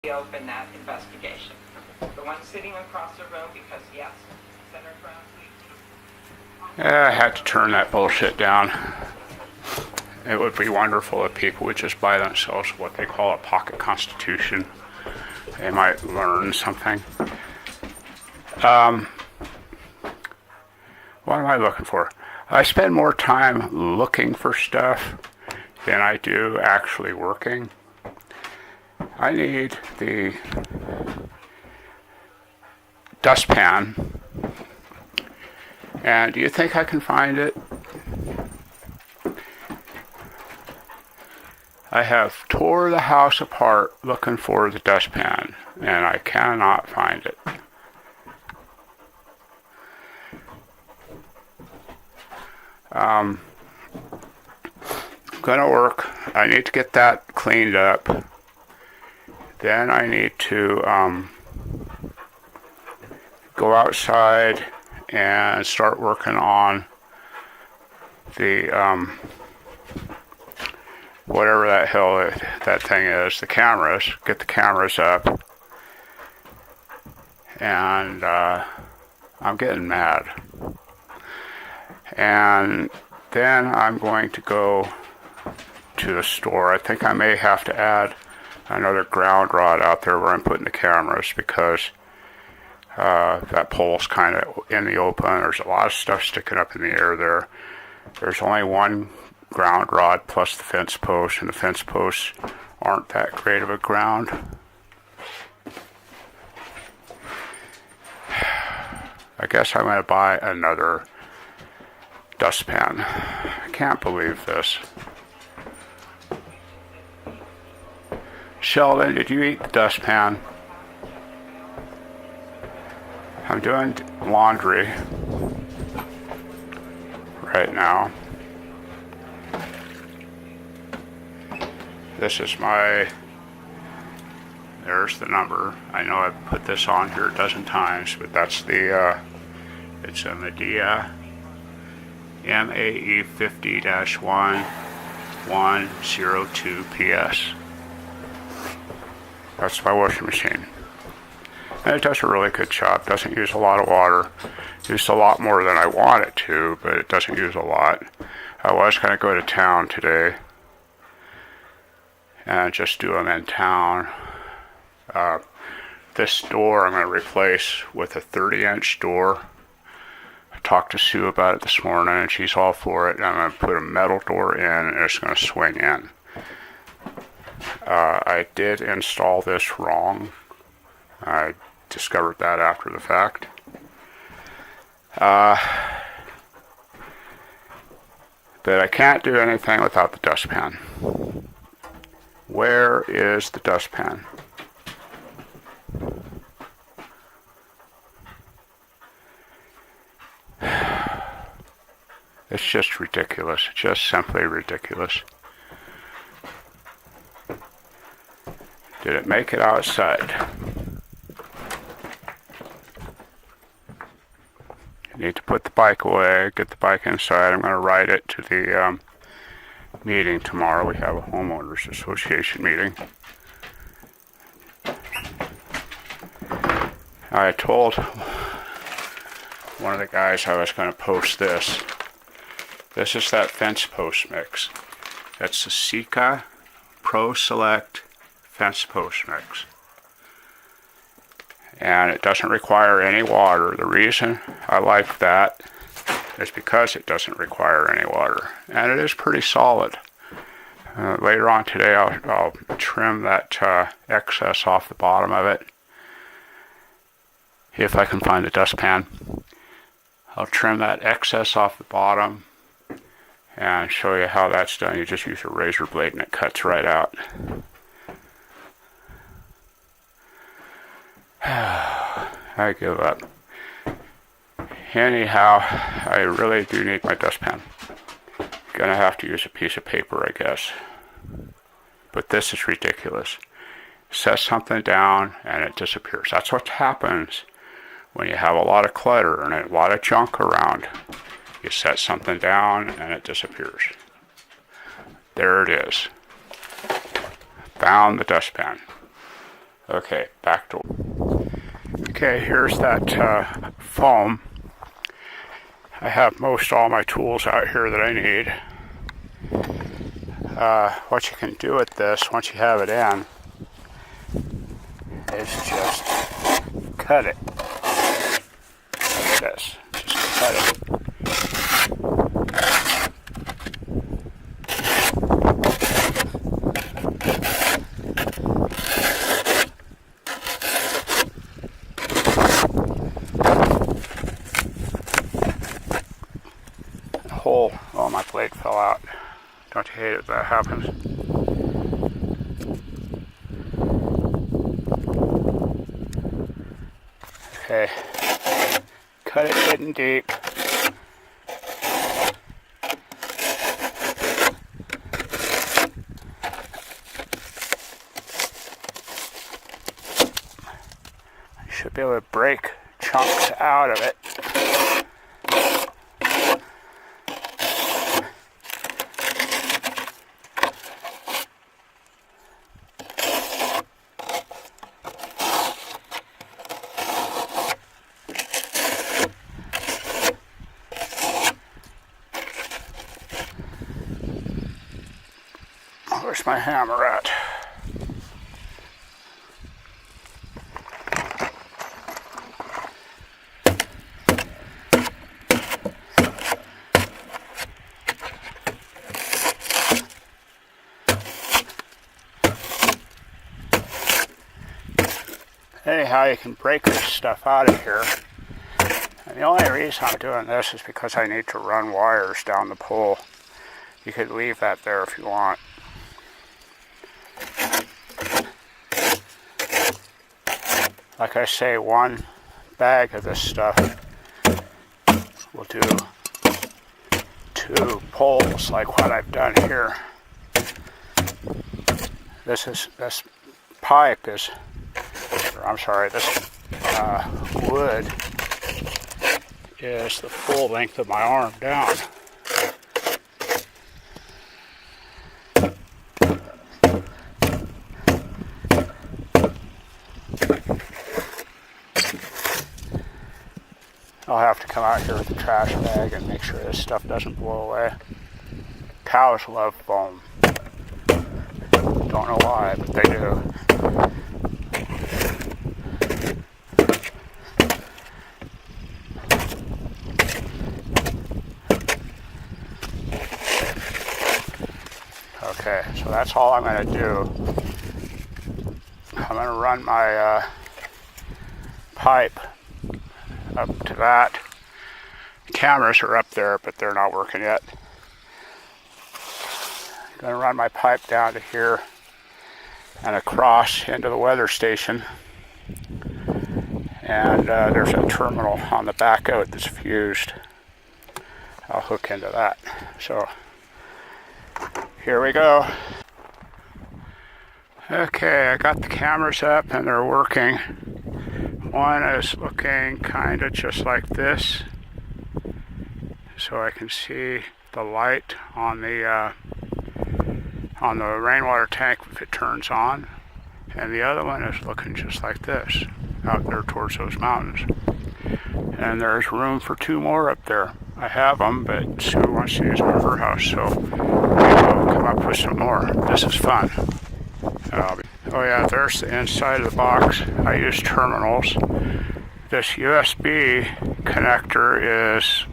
Open that investigation. The one sitting across the room, because yes, Senator Brown, I had to turn that bullshit down. It would be wonderful if people would just buy themselves what they call a pocket constitution. They might learn something. What am I looking for? I spend more time looking for stuff than I do actually working. I need the dustpan. And do you think I can find it? I have tore the house apart looking for the dustpan, and I cannot find it. Gonna work. I need to get that cleaned up. Then I need to go outside and start working on the whatever that hell that thing is, the cameras. Get the cameras up, and I'm getting mad. And then I'm going to go to the store. I think I may have to add another ground rod out there where I'm putting the cameras, because that pole's kind of in the open. There's a lot of stuff sticking up in the air there. There's only one ground rod plus the fence post, and the fence posts aren't that great of a ground. I guess I'm going to buy another dustpan. I can't believe this. Sheldon, did you eat the dustpan? I'm doing laundry right now. This is there's the number. I know I've put this on here a dozen times, but that's it's a Medea MAE 50-1 102 PS. That's my washing machine. And it does a really good job. Doesn't use a lot of water. Used a lot more than I want it to, but it doesn't use a lot. I was going to go to town today and just do them in town. This door I'm going to replace with a 30-inch door. I talked to Sue about it this morning, and she's all for it. And I'm going to put a metal door in, and it's going to swing in. I did install this wrong. I discovered that after the fact. But I can't do anything without the dustpan. Where is the dustpan? It's just ridiculous. Just simply ridiculous. Did it make it outside? I need to put the bike away, get the bike inside. I'm going to ride it to the meeting tomorrow. We have a homeowners association meeting. I told one of the guys I was going to post this. This is that fence post mix. That's the Sika Pro Select fence post mix. And it doesn't require any water. The reason I like that is because it doesn't require any water. And it is pretty solid. Later on today I'll trim that excess off the bottom of it. If I can find the dustpan. I'll trim that excess off the bottom and show you how that's done. You just use a razor blade and it cuts right out. I give up. Anyhow, I really do need my dustpan. Gonna have to use a piece of paper, I guess. But this is ridiculous. Set something down and it disappears. That's what happens when you have a lot of clutter and a lot of junk around. You set something down and it disappears. There it is. Found the dustpan. Okay, back to. Okay, here's that foam. I have most all my tools out here that I need. What you can do with this, once you have it in, is just cut it. Like this. Just cut it. Hole. Oh, my blade fell out. Don't you hate it when that happens? Okay. Cut it good and deep. You should be able to break chunks out of it. Where's my hammer at? Anyhow, you can break this stuff out of here. And the only reason I'm doing this is because I need to run wires down the pole. You could leave that there if you want. Like I say, one bag of this stuff will do 2 poles like what I've done here. This pipe is, I'm sorry, this wood is the full length of my arm down. I'll have to come out here with the trash bag and make sure this stuff doesn't blow away. Cows love foam. Don't know why, but they do. Okay, so that's all I'm going to do. I'm going to run my pipe up to that. The cameras are up there, but they're not working yet. I'm going to run my pipe down to here and across into the weather station. And there's a terminal on the back of it that's fused. I'll hook into that. So here we go. Okay, I got the cameras up and they're working. One is looking kind of just like this, so I can see the light on the rainwater tank if it turns on, and the other one is looking just like this, out there towards those mountains. And there's room for 2 more up there. I have them, but Sue wants to use them at her house, so maybe we'll come up with some more. This is fun. Oh yeah, there's the inside of the box. I use terminals. This USB connector is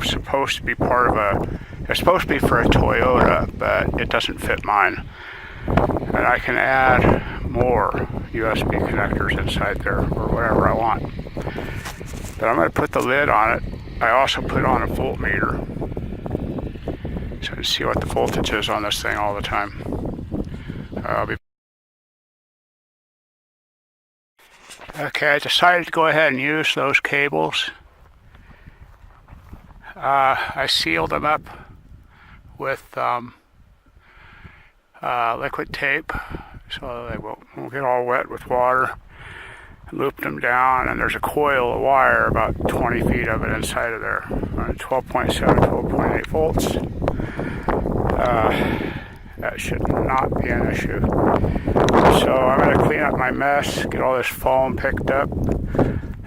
supposed to be part of it's supposed to be for a Toyota, but it doesn't fit mine. And I can add more USB connectors inside there, or whatever I want. But I'm going to put the lid on it. I also put on a voltmeter, so I can see what the voltage is on this thing all the time. Okay, I decided to go ahead and use those cables. I sealed them up with liquid tape so they won't get all wet with water. Looped them down, and there's a coil of wire, about 20 feet of it inside of there, 12.7, 12.8 volts. That should not be an issue. So I'm going to clean up my mess, get all this foam picked up,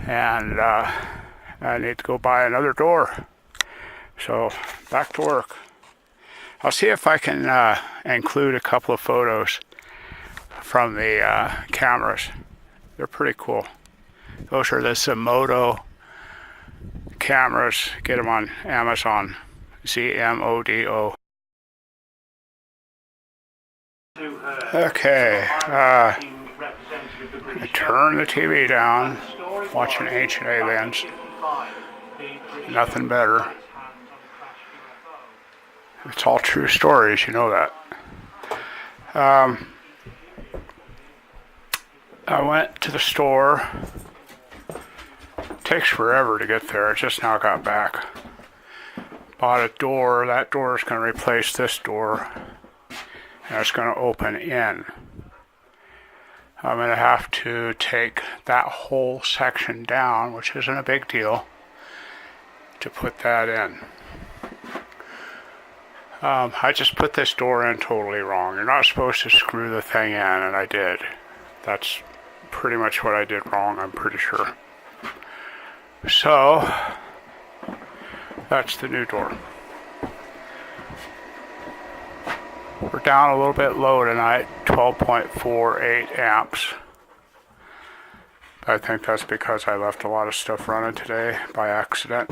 and I need to go buy another door. So back to work. I'll see if I can include a couple of photos from the cameras. They're pretty cool. Those are the Zmodo cameras. Get them on Amazon. Zmodo. Okay. Turn the TV down. Watching Ancient Aliens. Nothing better. It's all true stories, you know that. I went to the store. Takes forever to get there. I just now got back. Bought a door. That door is going to replace this door. And it's going to open in. I'm going to have to take that whole section down, which isn't a big deal, to put that in. I just put this door in totally wrong. You're not supposed to screw the thing in, and I did. That's pretty much what I did wrong, I'm pretty sure. So, that's the new door. We're down a little bit low tonight, 12.48 amps. I think that's because I left a lot of stuff running today by accident.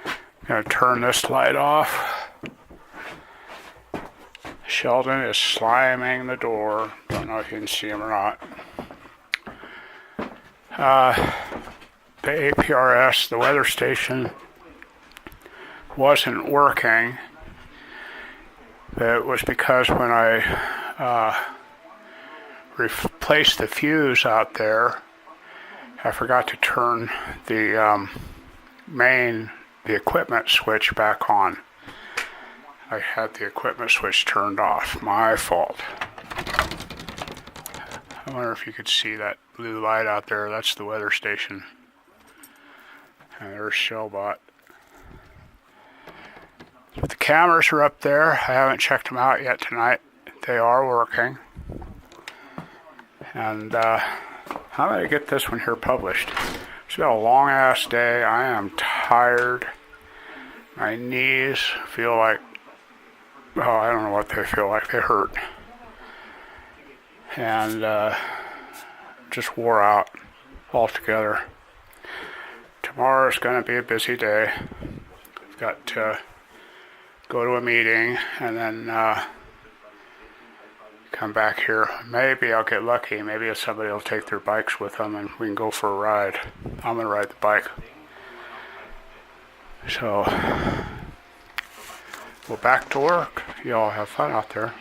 I'm going to turn this light off. Sheldon is sliming the door. Don't know if you can see him or not. The APRS, the weather station, wasn't working. It was because when I replaced the fuse out there, I forgot to turn the the equipment switch back on. I had the equipment switch turned off. My fault. I wonder if you could see that blue light out there. That's the weather station. And there's Shellbot. But the cameras are up there. I haven't checked them out yet tonight. They are working. And I'm going to get this one here published. It's been a long ass day. I am tired. My knees feel like, oh, I don't know what they feel like. They hurt. And just wore out altogether. Tomorrow's going to be a busy day. I've got to go to a meeting and then come back here. Maybe I'll get lucky. Maybe somebody will take their bikes with them and we can go for a ride. I'm going to ride the bike. So, well, back to work. Y'all have fun out there.